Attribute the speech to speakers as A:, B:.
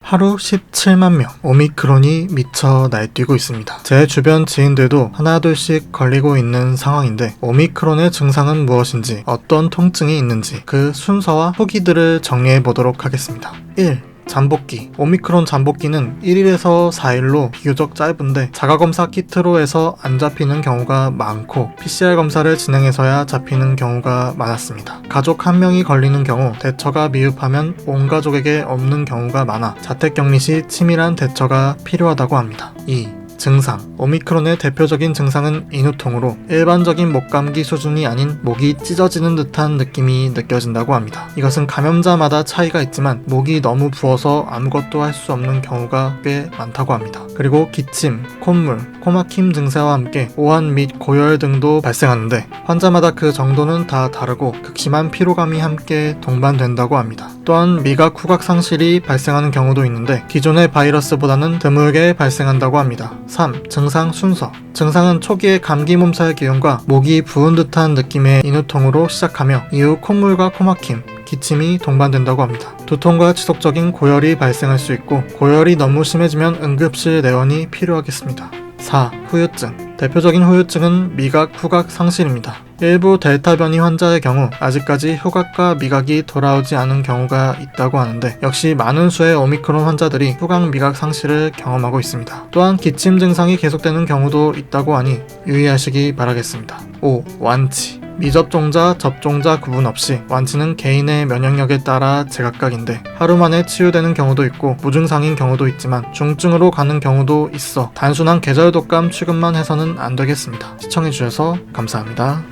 A: 하루 17만 명, 오미크론이 미쳐 날뛰고 있습니다. 제 주변 지인들도 하나둘씩 걸리고 있는 상황인데 오미크론의 증상은 무엇인지, 어떤 통증이 있는지 그 순서와 후기들을 정리해 보도록 하겠습니다. 1. 잠복기. 오미크론 잠복기는 1일에서 4일로 비교적 짧은데 자가검사 키트로 해서 안 잡히는 경우가 많고 PCR 검사를 진행해서야 잡히는 경우가 많았습니다. 가족 한 명이 걸리는 경우 대처가 미흡하면 온 가족에게 없는 경우가 많아 자택격리 시 치밀한 대처가 필요하다고 합니다. 2. 증상. 오미크론의 대표적인 증상은 인후통으로 일반적인 목감기 수준이 아닌 목이 찢어지는 듯한 느낌이 느껴진다고 합니다. 이것은 감염자마다 차이가 있지만 목이 너무 부어서 아무것도 할 수 없는 경우가 꽤 많다고 합니다. 그리고 기침, 콧물, 코막힘 증세와 함께 오한 및 고열 등도 발생하는데 환자마다 그 정도는 다 다르고 극심한 피로감이 함께 동반된다고 합니다. 또한 미각, 후각 상실이 발생하는 경우도 있는데 기존의 바이러스보다는 드물게 발생한다고 합니다. 3. 증상 순서. 증상은 초기에 감기 몸살 기운과 목이 부은 듯한 느낌의 인후통으로 시작하며 이후 콧물과 코막힘, 기침이 동반된다고 합니다. 두통과 지속적인 고열이 발생할 수 있고 고열이 너무 심해지면 응급실 내원이 필요하겠습니다. 4. 후유증. 대표적인 후유증은 미각, 후각 상실입니다. 일부 델타 변이 환자의 경우 아직까지 후각과 미각이 돌아오지 않은 경우가 있다고 하는데 역시 많은 수의 오미크론 환자들이 후각, 미각 상실을 경험하고 있습니다. 또한 기침 증상이 계속되는 경우도 있다고 하니 유의하시기 바라겠습니다. 5. 완치. 미접종자, 접종자 구분 없이 완치는 개인의 면역력에 따라 제각각인데 하루 만에 치유되는 경우도 있고 무증상인 경우도 있지만 중증으로 가는 경우도 있어 단순한 계절 독감 취급만 해서는 안 되겠습니다. 시청해주셔서 감사합니다.